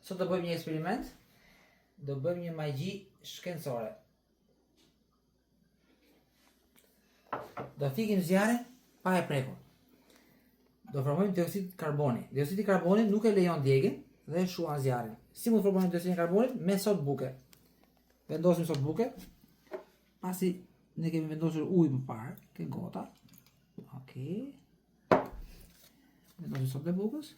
Sot do bëjmë një eksperiment. Do bëjmë një magji shkencore. Do fikim zjarrin pa e prekur. Do formojmë dioksid karboni. Dioksidi karboni nuk e lejon djegjen dhe shuan zjarrin. Si mund formojmë dioksidin karbonit? Me sot buke. Vendosim sot buke. Pasi ne kemi vendosur ujë më parë, ke gota. Okej. Vendosim sot e bukës.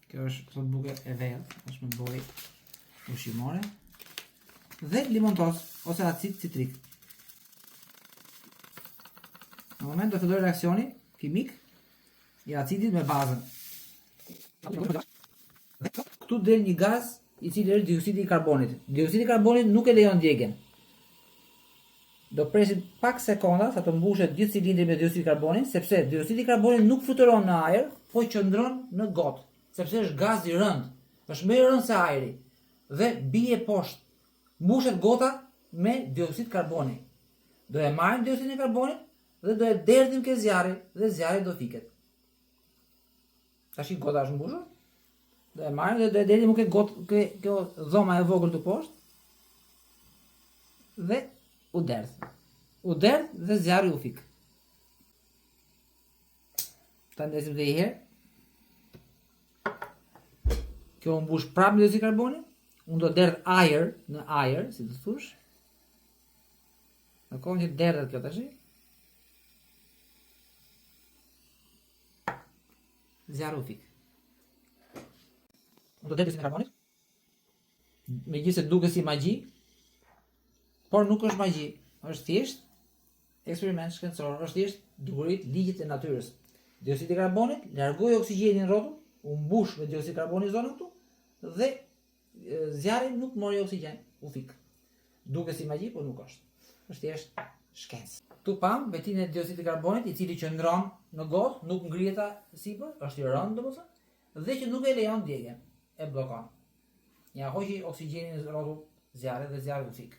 Kjo është sot buke e verdh, është me bojë ushqimore. Dhe limontos ose acid citrik. Në moment do filloj reaksioni kimik i acidit me bazën. Këtu del një gaz i cili është dioksidi i karbonit. Dioksidi i karbonit nuk e lejon djegjen. Do presim pak sekonda sa të mbushet gjithë cilindri me dioksid karbonit, sepse dioksidi i karbonit nuk fluturon në ajër, po qëndron në gotë, sepse është gaz i rënd, është më i rënd se ajri dhe bie poshtë. Mbushet gota me dioksid karboni. Do e marrim dioksidin e karbonit dhe do e derdhim ke zjarri dhe zjarri do fiket. Tash gota është mbushur. Do e marrim dhe do e derdhim ke kjo dhoma e vogël të poshtë. Dhe u derdh. U derdh dhe zjarri u fik. Ta ndesim edhe një herë. Kjo u mbush prapë me dioksid karboni. Unë do derdh ajër në ajër, si të thush. Në kohën që derdhet kjo tash. Zjarri u fik. Unë do derdh dioksidin e karbonit. Megjithëse duket si magji, por nuk është magji, është thjesht eksperiment shkencor, është thjesht dukurit ligjit e natyrës. Dioksidi i karbonit largoi oksigjenin në rrotull, u mbush me dioksid karboni zonën këtu dhe zjarri nuk mori oksigjen, u fik. Duket si magji, por nuk është. Është thjesht shkencë. Tu pam vetimin e dioksidit karbonit, i cili qëndron në gotë, nuk ngrihet sipër, është i rënd domethënë, dhe që nuk e lejon djegjen, e bllokon. Ja hoqi oksigjenin në rrotull zjarrit dhe zjarri u fik.